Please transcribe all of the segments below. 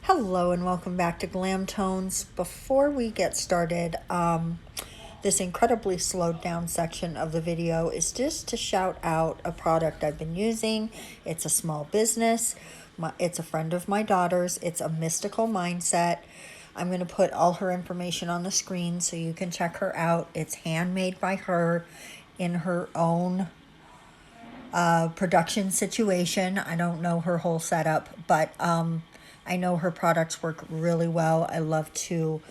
Hello and welcome back to Glam Tones. Before we get started, this incredibly slowed down section of the video is just to shout out a product I've been using. It's a small business. It's a friend of my daughter's. It's a Mystical Mindset. I'm going to put all her information on the screen so you can check her out. It's handmade by her in her own production situation. I don't know her whole setup, but I know her products work really well. I love to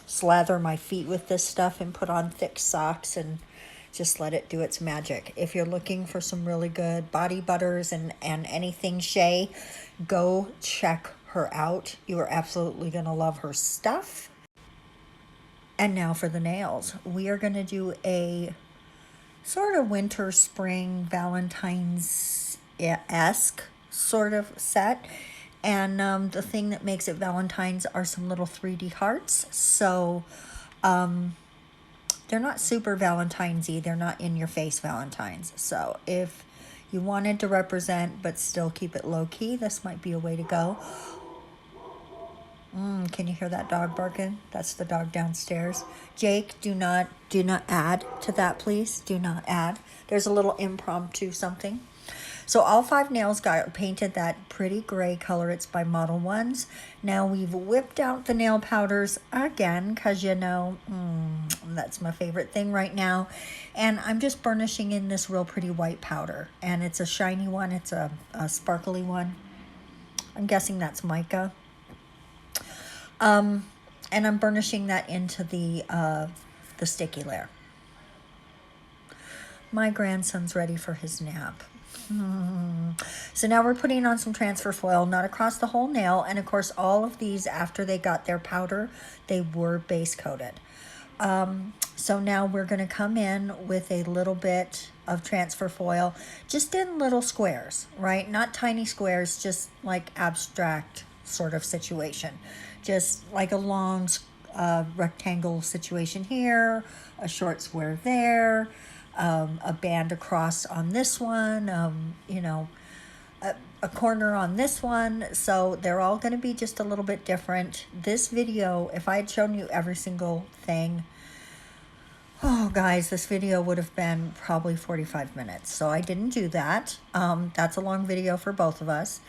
slather my feet with this stuff and put on thick socks and just let it do its magic. If you're looking for some really good body butters and anything Shea, go check her out. You are absolutely going to love her stuff. And now for the nails. We are going to do a sort of winter, spring, Valentine's-esque sort of set. And the thing that makes it Valentine's are some little 3D hearts. So they're not super Valentine's-y. They're not in-your-face Valentine's. So if you wanted to represent but still keep it low-key, this might be a way to go. Can you hear that dog barking? That's the dog downstairs. Jake, do not add to that, please. Do not add. There's a little impromptu something. So all 5 nails got painted that pretty gray color. It's by Modelones. Now we've whipped out the nail powders again because, you know, that's my favorite thing right now. And I'm just burnishing in this real pretty white powder. And it's a shiny one. It's a sparkly one. I'm guessing that's mica. And I'm burnishing that into the sticky layer. My grandson's ready for his nap. So now we're putting on some transfer foil, not across the whole nail. And of course, all of these, after they got their powder, they were base coated. So now we're going to come in with a little bit of transfer foil, just in little squares, right? Not tiny squares, just like abstract sort of situation. Just like a long rectangle situation here, a short square there, a band across on this one, you know, a corner on this one. So they're all going to be just a little bit different. This video, if I had shown you every single thing, oh guys, this video would have been probably 45 minutes. So I didn't do that. That's a long video for both of us.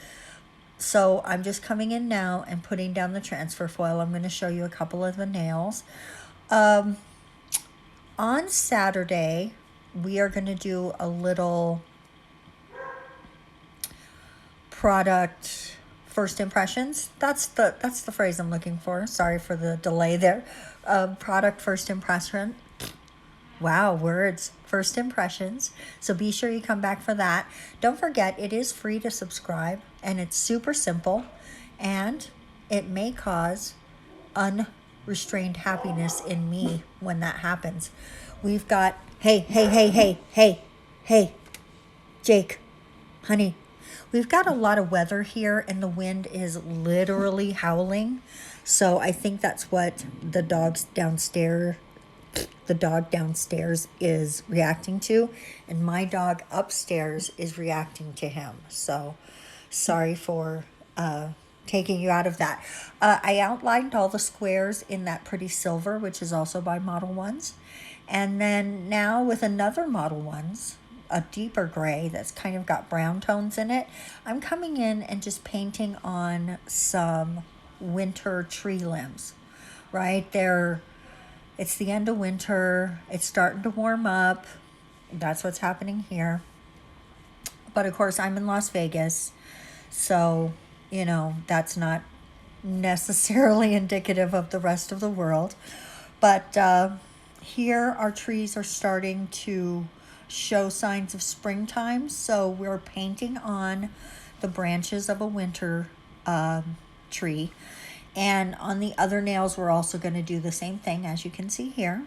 So I'm just coming in now and putting down the transfer foil. I'm going to show you a couple of the nails. On Saturday, we are going to do a little product first impressions. That's the phrase I'm looking for. Sorry for the delay there. Product first impression. Wow, words. First impressions. So be sure you come back for that. Don't forget, it is free to subscribe, and it's super simple, and it may cause unrestrained happiness in me when that happens. We've got, hey, Jake, honey. We've got a lot of weather here, and the wind is literally howling. So I think that's what the dog downstairs is reacting to, and my dog upstairs is reacting to him. So sorry for taking you out of that. I outlined all the squares in that pretty silver, which is also by Modelones. And then now with another Modelones, a deeper gray that's kind of got brown tones in it, I'm coming in and just painting on some winter tree limbs, right? It's the end of winter. It's starting to warm up. That's what's happening here. But of course, I'm in Las Vegas, so, you know, that's not necessarily indicative of the rest of the world. But here, our trees are starting to show signs of springtime. So we're painting on the branches of a winter tree. And on the other nails, we're also going to do the same thing, as you can see here.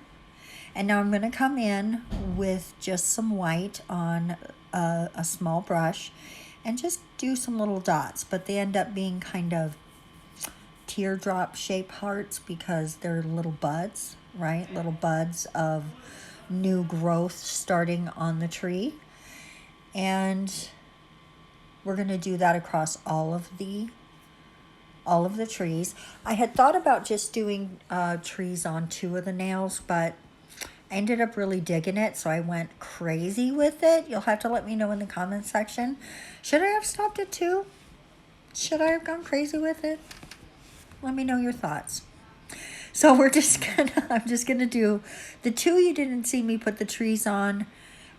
And now I'm going to come in with just some white on a small brush and just do some little dots. But they end up being kind of teardrop shaped hearts because they're little buds, right? Little buds of new growth starting on the tree. And we're going to do that across all of the trees. I had thought about just doing trees on 2 of the nails, but I ended up really digging it, so I went crazy with it. You'll have to let me know in the comments section. Should I have stopped at 2? Should I have gone crazy with it? Let me know your thoughts. So I'm just gonna do the 2 you didn't see me put the trees on.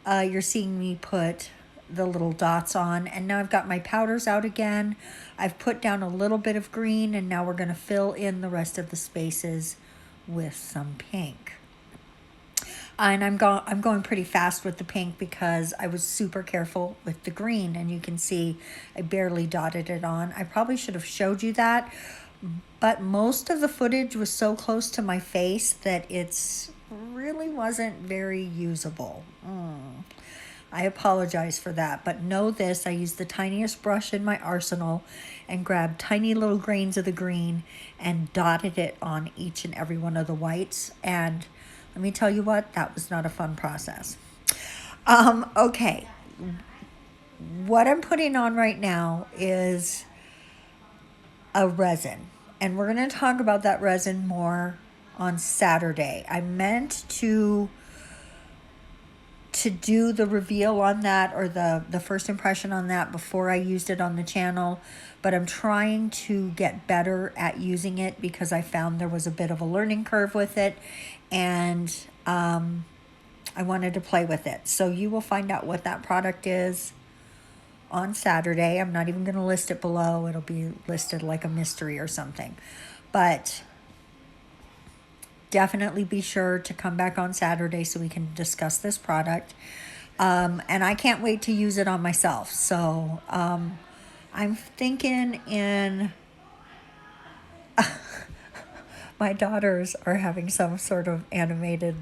You're seeing me put the little dots on, and now I've got my powders out again. I've put down a little bit of green, and now we're gonna fill in the rest of the spaces with some pink. And I'm going pretty fast with the pink because I was super careful with the green, and you can see I barely dotted it on. I probably should have showed you that, but most of the footage was so close to my face that it's really wasn't very usable. I apologize for that, but know this, I used the tiniest brush in my arsenal and grabbed tiny little grains of the green and dotted it on each and every one of the whites, and let me tell you what, that was not a fun process. Okay, what I'm putting on right now is a resin, and we're going to talk about that resin more on Saturday. I meant to do the reveal on that, or the first impression on that, before I used it on the channel, but I'm trying to get better at using it because I found there was a bit of a learning curve with it, and I wanted to play with it. So you will find out what that product is on Saturday. I'm not even going to list it below. It'll be listed like a mystery or something. But definitely be sure to come back on Saturday so we can discuss this product. And I can't wait to use it on myself. So I'm thinking in... My daughters are having some sort of animated,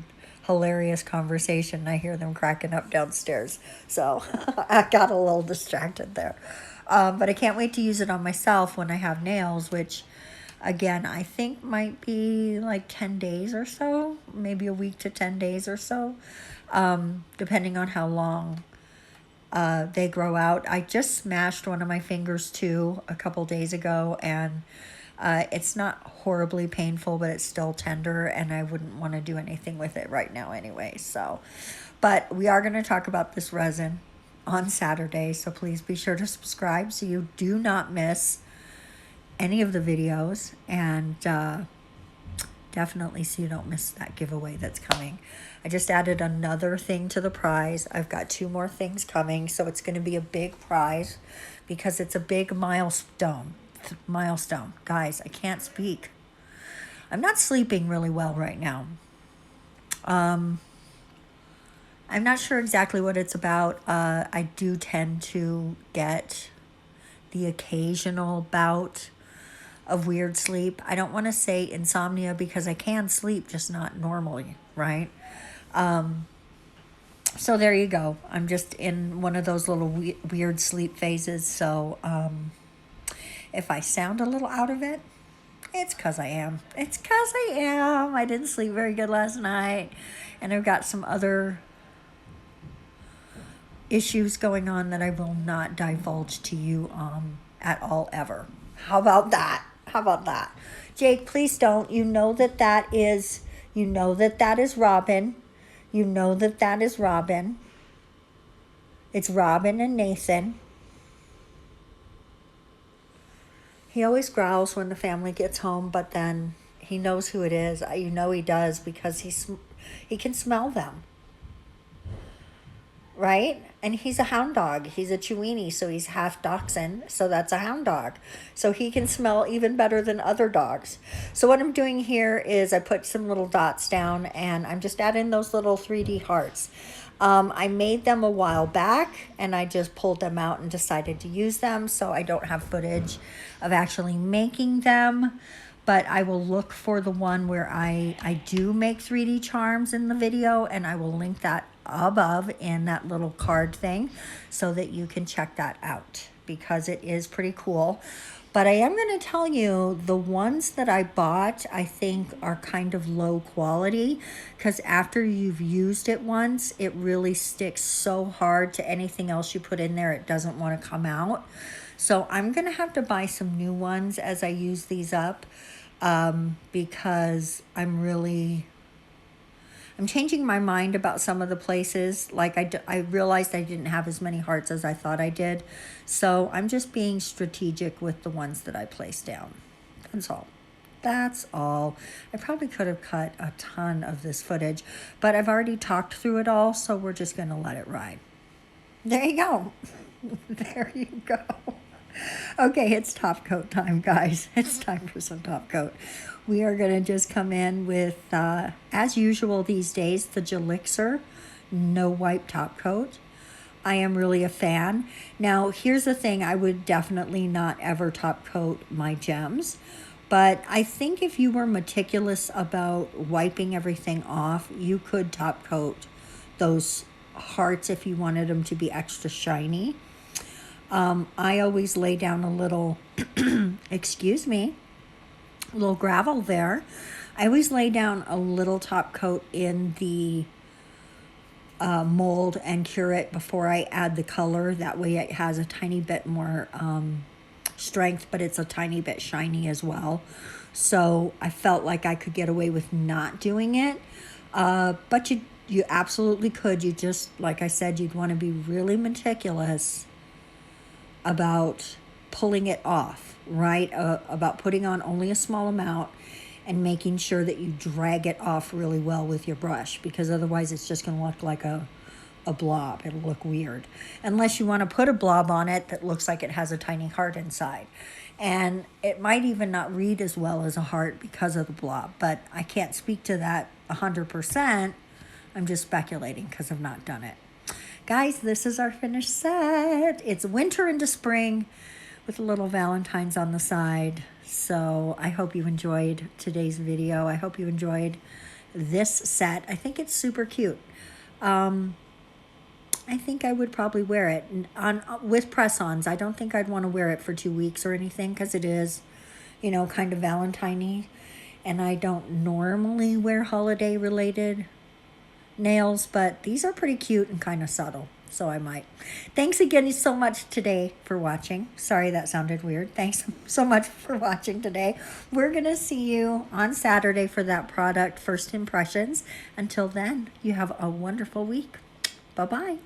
hilarious conversation. I hear them cracking up downstairs. So I got a little distracted there. But I can't wait to use it on myself when I have nails, which, again, I think might be like 10 days or so. Maybe a week to 10 days or so, depending on how long they grow out. I just smashed one of my fingers, too, a couple days ago, and it's not horribly painful, but it's still tender, and I wouldn't want to do anything with it right now anyway. So, but we are going to talk about this resin on Saturday, so please be sure to subscribe so you do not miss any of the videos, and definitely so you don't miss that giveaway that's coming. I just added another thing to the prize. I've got 2 more things coming, so it's going to be a big prize because it's a big milestone. Guys, I can't speak. I'm not sleeping really well right now. I'm not sure exactly what it's about. I do tend to get the occasional bout of weird sleep. I don't want to say insomnia because I can sleep, just not normally, right? So there you go. I'm just in one of those little weird sleep phases. So if I sound a little out of it, it's because I am. It's because I am. I didn't sleep very good last night, and I've got some other issues going on that I will not divulge to you at all ever. How about that? How about that? Jake, please don't. You know that that is Robin. You know that that is Robin. It's Robin and Nathan. He always growls when the family gets home, but then he knows who it is. You know he does because he can smell them. Right? And he's a hound dog. He's a Chiweenie, so he's half dachshund, so that's a hound dog. So he can smell even better than other dogs. So what I'm doing here is I put some little dots down, and I'm just adding those little 3D hearts. I made them a while back, and I just pulled them out and decided to use them, so I don't have footage of actually making them. But I will look for the one where I do make 3D charms in the video, and I will link that above in that little card thing so that you can check that out because it is pretty cool. But I am going to tell you, the ones that I bought, I think are kind of low quality, because after you've used it once, it really sticks so hard to anything else you put in there, it doesn't want to come out. So I'm going to have to buy some new ones as I use these up, because I'm changing my mind about some of the places. Like I realized I didn't have as many hearts as I thought I did. So I'm just being strategic with the ones that I place down. That's all. That's all. I probably could have cut a ton of this footage, but I've already talked through it all, so we're just going to let it ride. There you go. There you go. Okay, it's top coat time, guys. It's time for some top coat. We are going to just come in with, as usual these days, the Gelixir No Wipe Top Coat. I am really a fan. Now, here's the thing. I would definitely not ever top coat my gems. But I think if you were meticulous about wiping everything off, you could top coat those hearts if you wanted them to be extra shiny. I always lay down a little, excuse me, a little gravel there. I always lay down a little top coat in the mold and cure it before I add the color. That way it has a tiny bit more strength, but it's a tiny bit shiny as well. So I felt like I could get away with not doing it. But you absolutely could. You just, like I said, you'd want to be really meticulous about pulling it off, right? About putting on only a small amount and making sure that you drag it off really well with your brush, because otherwise it's just going to look like a blob. It'll look weird. Unless you want to put a blob on it that looks like it has a tiny heart inside. And it might even not read as well as a heart because of the blob, but I can't speak to that 100%. I'm just speculating because I've not done it. Guys, this is our finished set. It's winter into spring with a little Valentine's on the side. So I hope you enjoyed today's video. I hope you enjoyed this set. I think it's super cute. I think I would probably wear it with press-ons. I don't think I'd want to wear it for 2 weeks or anything, because it is, you know, kind of Valentine-y. And I don't normally wear holiday-related nails, but these are pretty cute and kind of subtle, so I might. Thanks again so much today for watching. Sorry that sounded weird. Thanks so much for watching today. We're gonna see you on Saturday for that product first impressions. Until then, you have a wonderful week. Bye-bye.